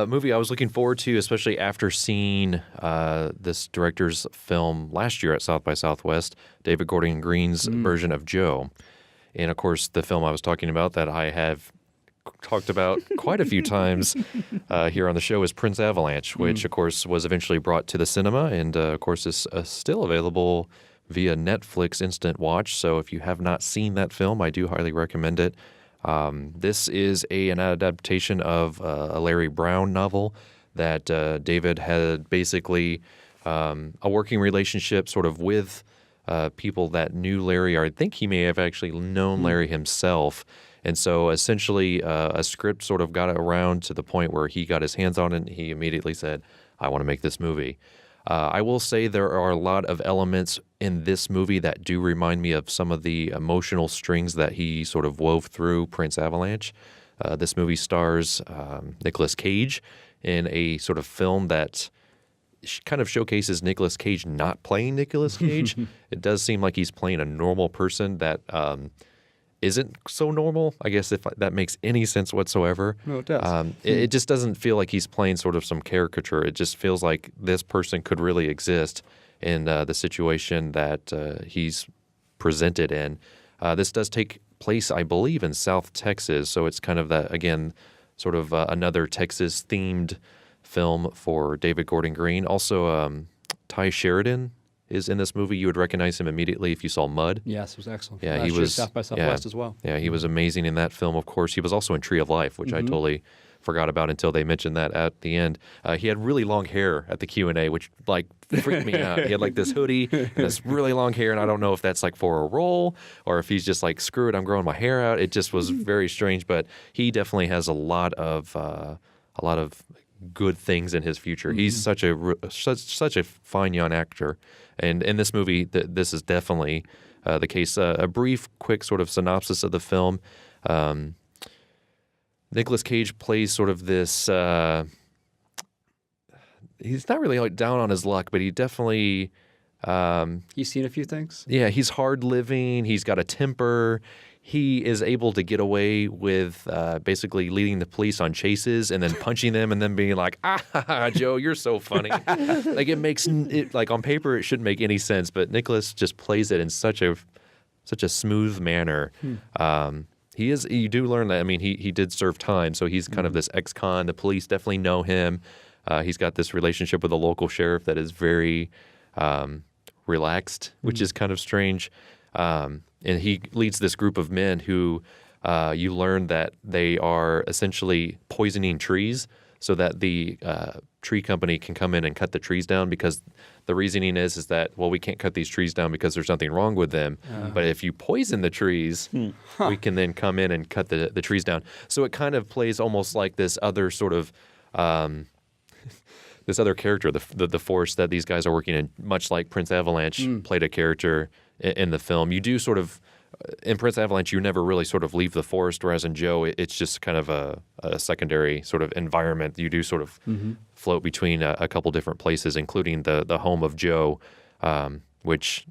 movie I was looking forward to, especially after seeing this director's film last year at South by Southwest, David Gordon Green's version of Joe. And, of course, the film I was talking about that I have talked about quite a few times here on the show is Prince Avalanche, which, of course, was eventually brought to the cinema and, of course, is still available via Netflix Instant Watch. So if you have not seen that film, I do highly recommend it. This is an adaptation of a Larry Brown novel that David had basically a working relationship sort of with people that knew Larry, or I think he may have actually known Larry himself. And so essentially a script sort of got around to the point where he got his hands on it and he immediately said, I want to make this movie. I will say there are a lot of elements in this movie that do remind me of some of the emotional strings that he sort of wove through Prince Avalanche. This movie stars Nicolas Cage in a sort of film that kind of showcases Nicolas Cage not playing Nicolas Cage. It does seem like he's playing a normal person that isn't so normal, I guess, if that makes any sense whatsoever. No, it does. It just doesn't feel like he's playing sort of some caricature. It just feels like this person could really exist in the situation that he's presented in. This does take place, I believe, in South Texas, so it's kind of that, again, sort of another Texas-themed film for David Gordon Green. Also, Ty Sheridan is in this movie. You would recognize him immediately if you saw Mud. Yes, it was excellent. Yeah, Last year, South by Southwest as well. Yeah, he was amazing in that film, of course. He was also in Tree of Life, which I totally forgot about until they mentioned that at the end. He had really long hair at the Q&A, which, like, freaked me out. He had, like, this hoodie and this really long hair, and I don't know if that's, like, for a role or if he's just like, screw it, I'm growing my hair out. It just was very strange, but he definitely has a lot of good things in his future. He's such a fine young actor, and in this movie, this is definitely the case. A brief, quick sort of synopsis of the film. Nicolas Cage plays sort of this. He's not really like down on his luck, but he definitely. He's seen a few things. Yeah, he's hard living. He's got a temper. He is able to get away with basically leading the police on chases and then punching them and then being like, Joe, you're so funny. Like it makes it like on paper it shouldn't make any sense, but Nicholas just plays it in such a smooth manner. You do learn that. I mean, he did serve time, so he's kind of this ex-con. The police definitely know him. He's got this relationship with a local sheriff that is very relaxed, which is kind of strange. And he leads this group of men who you learn that they are essentially poisoning trees so that the tree company can come in and cut the trees down, because the reasoning is that, well, we can't cut these trees down because there's nothing wrong with them. But if you poison the trees, we can then come in and cut the trees down. So it kind of plays almost like this other sort of this other character, the force that these guys are working in, much like Prince Avalanche played a character in the film. You do sort of, in Prince Avalanche, you never really sort of leave the forest, whereas in Joe, it's just kind of a secondary sort of environment. You do sort of float between a couple different places, including the home of Joe, which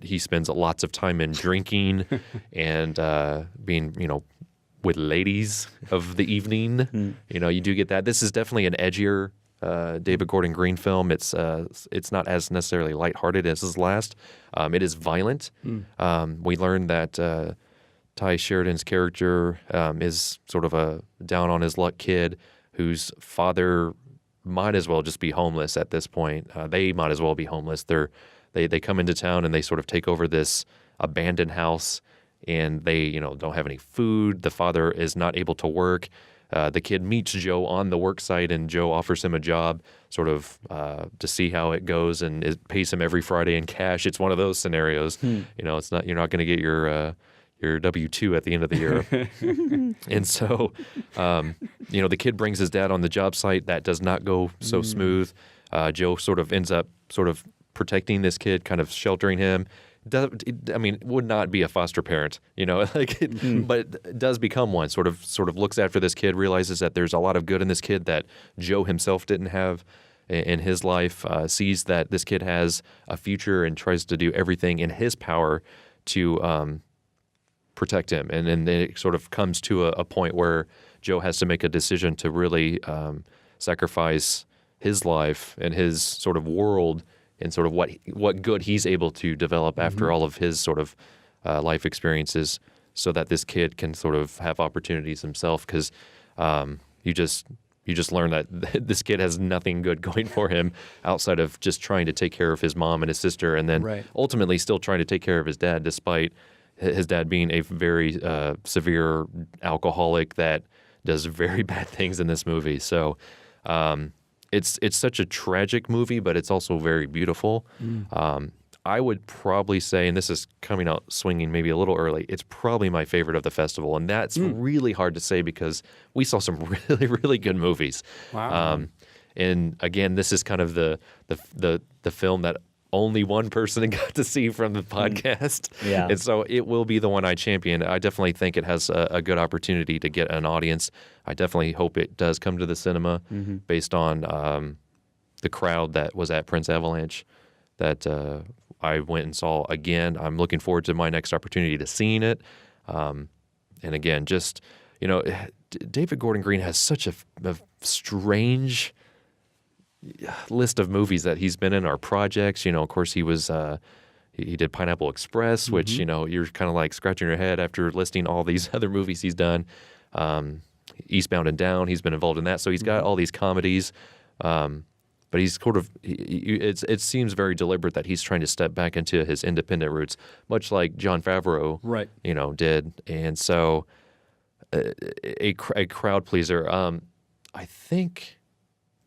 he spends lots of time in drinking and being, with ladies of the evening. You do get that. This is definitely an edgier David Gordon Green film. It's not as necessarily lighthearted as his last. It is violent. We learned that Ty Sheridan's character is sort of a down on his luck kid whose father might as well just be homeless at this point. They might as well be homeless. They come into town and they sort of take over this abandoned house, and they don't have any food. The father is not able to work. The kid meets Joe on the work site, and Joe offers him a job sort of to see how it goes, and it pays him every Friday in cash. It's one of those scenarios. It's not, you're not going to get your W-2 at the end of the year. And so, the kid brings his dad on the job site. That does not go so smooth. Joe sort of ends up sort of protecting this kid, kind of sheltering him. Would not be a foster parent, but does become one. Sort of looks after this kid, realizes that there's a lot of good in this kid that Joe himself didn't have in his life, sees that this kid has a future and tries to do everything in his power to protect him. And then it sort of comes to a point where Joe has to make a decision to really sacrifice his life and his sort of world and sort of what good he's able to develop after all of his sort of life experiences, so that this kid can sort of have opportunities himself. Because you just learn that this kid has nothing good going for him outside of just trying to take care of his mom and his sister, and then ultimately still trying to take care of his dad, despite his dad being a very severe alcoholic that does very bad things in this movie. So it's such a tragic movie, but it's also very beautiful. I would probably say, and this is coming out swinging maybe a little early, it's probably my favorite of the festival. And that's really hard to say because we saw some really, really good movies. Wow. And again, this is kind of the film that only one person got to see from the podcast. Yeah. And so it will be the one I champion. I definitely think it has a good opportunity to get an audience. I definitely hope it does come to the cinema based on the crowd that was at Prince Avalanche that I went and saw again. I'm looking forward to my next opportunity to seeing it. And again, just, David Gordon Green has such a strange list of movies that he's been in, our projects. Of course, he was he did Pineapple Express, which, you're kind of like scratching your head after listing all these other movies he's done. Eastbound and Down, he's been involved in that. So he's got all these comedies. But he's sort of, it seems very deliberate that he's trying to step back into his independent roots, much like Jon Favreau, did. And so a crowd pleaser. I think,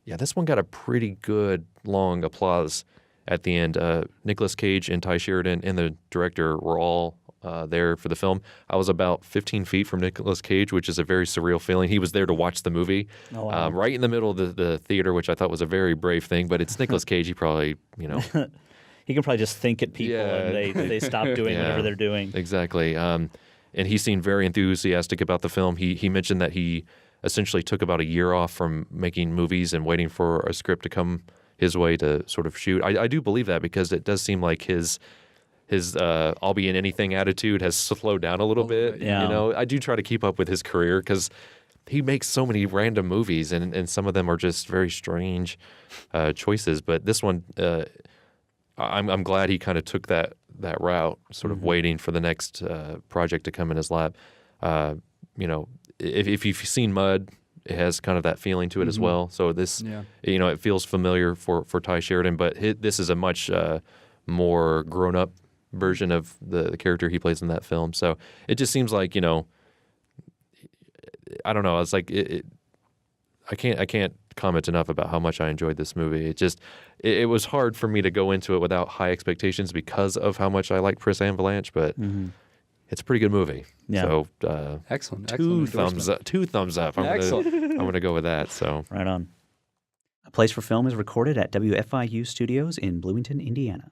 this one got a pretty good long applause at the end. Nicolas Cage and Ty Sheridan and the director were all there for the film. I was about 15 feet from Nicolas Cage, which is a very surreal feeling. He was there to watch the movie, right in the middle of the theater, which I thought was a very brave thing. But it's Nicolas Cage. He probably, he can probably just think at people and they stop doing whatever they're doing. Exactly. And he seemed very enthusiastic about the film. He mentioned that he essentially took about a year off from making movies and waiting for a script to come his way to sort of shoot. I do believe that because it does seem like his I'll be in anything attitude has slowed down a little bit. Yeah. I do try to keep up with his career because he makes so many random movies and some of them are just very strange choices. But this one, I'm glad he kind of took that route, sort of waiting for the next project to come in his lap. If you've seen Mud, it has kind of that feeling to it as well. So this, it feels familiar for Ty Sheridan, but this is a much more grown-up version of the character he plays in that film. So it just seems like, I don't know. It's like I can't comment enough about how much I enjoyed this movie. It was hard for me to go into it without high expectations because of how much I like Prince Avalanche, but it's a pretty good movie. Yeah. So excellent. Two thumbs up. I'm gonna go with that. So right on. A Place for Film is recorded at WFIU Studios in Bloomington, Indiana.